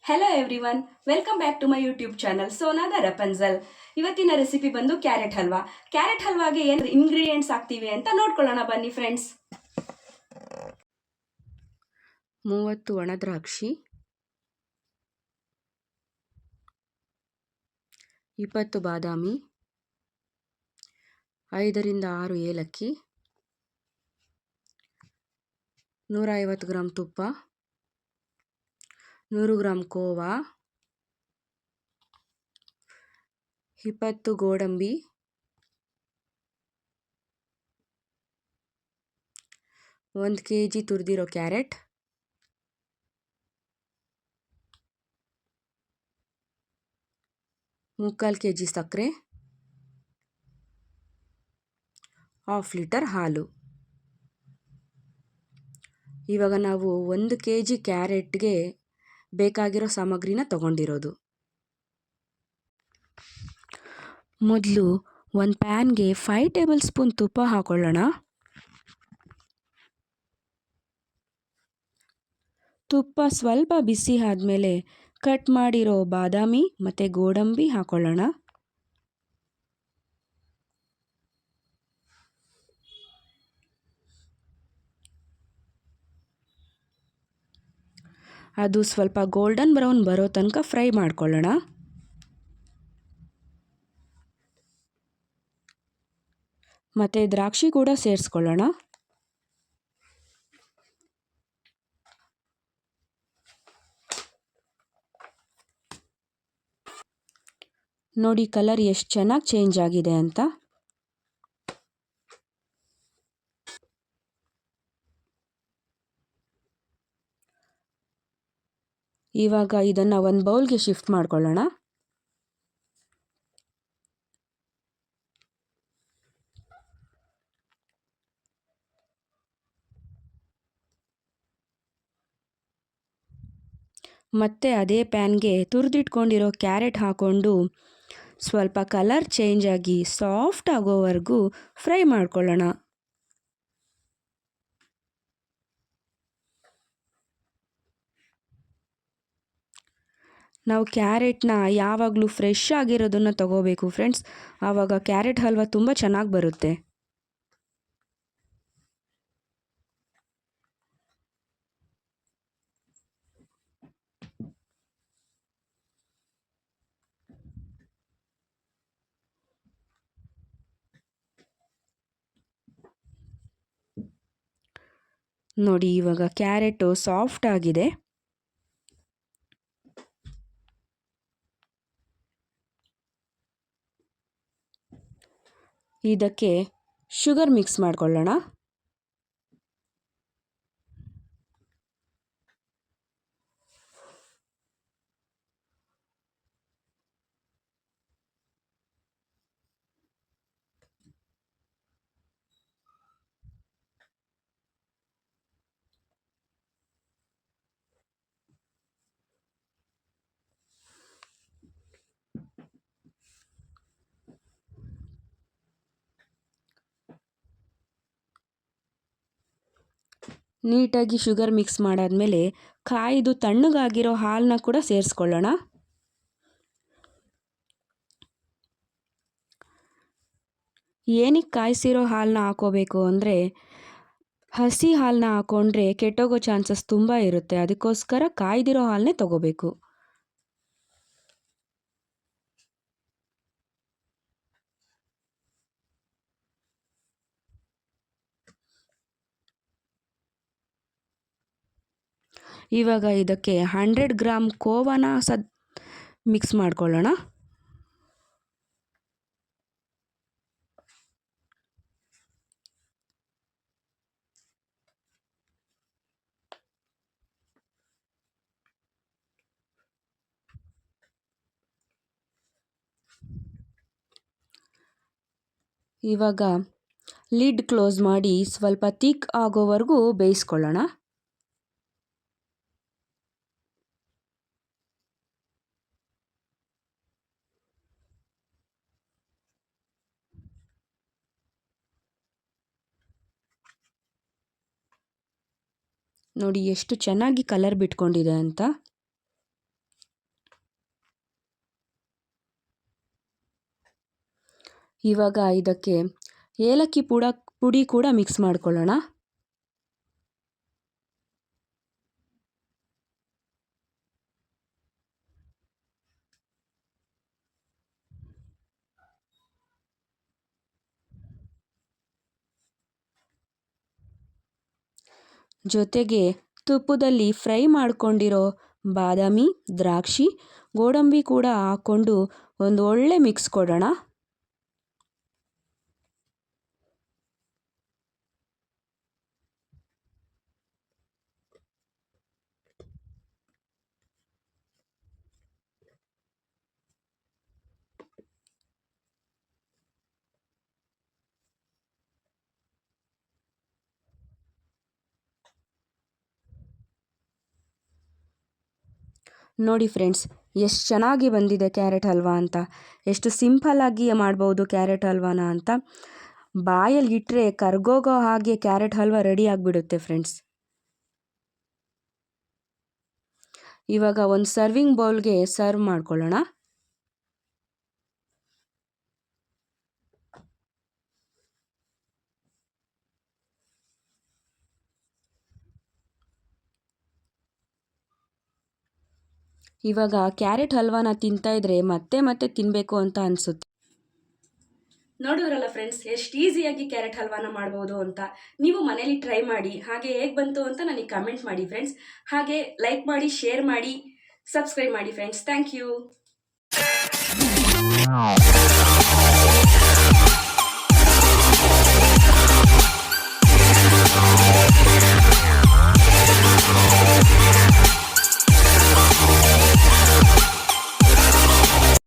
Hello everyone, welcome back to my YouTube channel ಸೋನಾದ Rapunzel. ಇವತ್ತಿನ recipe ಬಂದು carrot halwa. Carrot ಹಲ್ವಾಗೆ ಏನು ಇಂಗ್ರೀಡಿಯೆಂಟ್ಸ್ ಹಾಕ್ತೀವಿ ಅಂತ ನೋಡ್ಕೊಳ್ಳೋಣ ಬನ್ನಿ ಫ್ರೆಂಡ್ಸ್. 30 ಒಣ ದ್ರಾಕ್ಷಿ, 20 ಬಾದಾಮಿ, 5 ರಿಂದ 6 ಏಲಕ್ಕಿ, 150 ಗ್ರಾಂ ತುಪ್ಪ, 100 ಗ್ರಾಂ ಕೋವಾ, 20 ಗೋಡಂಬಿ, 1 kg ತುರಿದಿರೋ ಕ್ಯಾರೆಟ್, 3/4 kg ಸಕ್ಕರೆ, 1/2 ಲೀಟರ್ ಹಾಲು. ಇವಾಗ ನಾವು 1 kg ಕ್ಯಾರೆಟ್ಗೆ ಬೇಕಾಗಿರೋ ಸಾಮಗ್ರಿನ ತಗೊಂಡಿರೋದು. ಮೊದಲು ಒಂದು ಪ್ಯಾನ್ಗೆ 5 ಟೇಬಲ್ ಸ್ಪೂನ್ ತುಪ್ಪ ಹಾಕೊಳ್ಳೋಣ. ತುಪ್ಪ ಸ್ವಲ್ಪ ಬಿಸಿ ಆದಮೇಲೆ ಕಟ್ ಮಾಡಿರೋ ಬಾದಾಮಿ ಮತ್ತು ಗೋಡಂಬಿ ಹಾಕೊಳ್ಳೋಣ. ಅದು ಸ್ವಲ್ಪ ಗೋಲ್ಡನ್ ಬ್ರೌನ್ ಬರೋ ತನಕ ಫ್ರೈ ಮಾಡ್ಕೊಳ್ಳೋಣ. ಮತ್ತು ದ್ರಾಕ್ಷಿ ಕೂಡ ಸೇರಿಸ್ಕೊಳ್ಳೋಣ. ನೋಡಿ ಕಲರ್ ಎಷ್ಟು ಚೆನ್ನಾಗಿ ಚೇಂಜ್ ಆಗಿದೆ ಅಂತ. ಇವಾಗ ಇದನ್ನು ಒಂದು ಬೌಲ್ಗೆ ಶಿಫ್ಟ್ ಮಾಡ್ಕೊಳ್ಳೋಣ. ಮತ್ತು ಅದೇ ಪ್ಯಾನ್ಗೆ ತುರಿದಿಟ್ಕೊಂಡಿರೋ ಕ್ಯಾರೆಟ್ ಹಾಕ್ಕೊಂಡು ಸ್ವಲ್ಪ ಕಲರ್ ಚೇಂಜ್ ಆಗಿ ಸಾಫ್ಟ್ ಆಗೋವರೆಗೂ ಫ್ರೈ ಮಾಡ್ಕೊಳ್ಳೋಣ. ನಾವು ಕ್ಯಾರೆಟ್ನ ಯಾವಾಗಲೂ ಫ್ರೆಶ್ ಆಗಿರೋದನ್ನು ತಗೋಬೇಕು ಫ್ರೆಂಡ್ಸ್, ಆವಾಗ ಕ್ಯಾರೆಟ್ ಹಲ್ವಾ ತುಂಬ ಚೆನ್ನಾಗಿ ಬರುತ್ತೆ. ನೋಡಿ ಇವಾಗ ಕ್ಯಾರೆಟು ಸಾಫ್ಟ್ ಆಗಿದೆ. ಇದಕ್ಕೆ ಶುಗರ್ ಮಿಕ್ಸ್ ಮಾಡ್ಕೊಳ್ಳೋಣ. ನೀಟಾಗಿ ಶುಗರ್ ಮಿಕ್ಸ್ ಮಾಡಾದ್ಮೇಲೆ ಕಾಯ್ದು ತಣ್ಣಗಾಗಿರೋ ಹಾಲನ್ನ ಕೂಡ ಸೇರಿಸ್ಕೊಳ್ಳೋಣ. ಏನಕ್ಕೆ ಕಾಯಿಸಿರೋ ಹಾಲನ್ನ ಹಾಕೋಬೇಕು ಅಂದರೆ ಹಸಿ ಹಾಲನ್ನ ಹಾಕೊಂಡ್ರೆ ಕೆಟ್ಟೋಗೋ ಚಾನ್ಸಸ್ ತುಂಬ ಇರುತ್ತೆ. ಅದಕ್ಕೋಸ್ಕರ ಕಾಯ್ದಿರೋ ಹಾಲನ್ನೇ ತಗೋಬೇಕು. ಇವಾಗ ಇದಕ್ಕೆ 100 ಗ್ರಾಂ ಕೋವಾನ ಮಿಕ್ಸ್ ಮಾಡ್ಕೊಳ್ಳೋಣ. ಇವಾಗ ಲಿಡ್ ಕ್ಲೋಸ್ ಮಾಡಿ ಸ್ವಲ್ಪ ಥಿಕ್ ಆಗೋವರೆಗೂ ಬೇಯಿಸ್ಕೊಳ್ಳೋಣ. ನೋಡಿ ಎಷ್ಟು ಚೆನ್ನಾಗಿ ಕಲರ್ ಬಿಟ್ಕೊಂಡಿದೆ ಅಂತ. ಇವಾಗ ಇದಕ್ಕೆ ಏಲಕ್ಕಿ ಪುಡಿ ಕೂಡ ಮಿಕ್ಸ್ ಮಾಡ್ಕೊಳ್ಳೋಣ. ಜೊತೆಗೆ ತುಪ್ಪದಲ್ಲಿ ಫ್ರೈ ಮಾಡ್ಕೊಂಡಿರೋ ಬಾದಾಮಿ, ದ್ರಾಕ್ಷಿ, ಗೋಡಂಬಿ ಕೂಡ ಹಾಕ್ಕೊಂಡು ಒಂದು ಒಳ್ಳೆ ಮಿಕ್ಸ್ ಕೊಡೋಣ. ನೋಡಿ ಫ್ರೆಂಡ್ಸ್, ಎಷ್ಟು ಚೆನ್ನಾಗಿ ಬಂದಿದೆ ಕ್ಯಾರೆಟ್ ಹಲ್ವಾ ಅಂತ. ಎಷ್ಟು ಸಿಂಪಲ್ಲಾಗಿ ಮಾಡ್ಬೋದು ಕ್ಯಾರೆಟ್ ಹಲ್ವಾನ ಅಂತ. ಬಾಯಲ್ಲಿ ಇಟ್ಟರೆ ಕರ್ಗೋಗೋ ಹಾಗೆ ಕ್ಯಾರೆಟ್ ಹಲ್ವಾ ರೆಡಿ ಆಗಿಬಿಡುತ್ತೆ ಫ್ರೆಂಡ್ಸ್. ಇವಾಗ ಒಂದು ಸರ್ವಿಂಗ್ ಬೌಲ್ಗೆ ಸರ್ವ್ ಮಾಡ್ಕೊಳ್ಳೋಣ. ಇವಾಗ ಕ್ಯಾರೆಟ್ ಹಲ್ವಾನ ತಿಂತಾ ಇದ್ರೆ ಮತ್ತೆ ಮತ್ತೆ ತಿನ್ನಬೇಕು ಅಂತ ಅನಿಸುತ್ತೆ. ನೋಡಿದ್ರಲ್ಲ ಫ್ರೆಂಡ್ಸ್, ಎಷ್ಟು ಈಸಿಯಾಗಿ ಕ್ಯಾರೆಟ್ ಹಲ್ವಾನ ಮಾಡ್ಬೋದು ಅಂತ. ನೀವು ಮನೇಲಿ ಟ್ರೈ ಮಾಡಿ, ಹಾಗೆ ಹೇಗೆ ಬಂತು ಅಂತ ನನಗೆ ಕಮೆಂಟ್ ಮಾಡಿ ಫ್ರೆಂಡ್ಸ್. ಹಾಗೆ ಲೈಕ್ ಮಾಡಿ, ಶೇರ್ ಮಾಡಿ, ಸಬ್ಸ್ಕ್ರೈಬ್ ಮಾಡಿ ಫ್ರೆಂಡ್ಸ್. Thank you.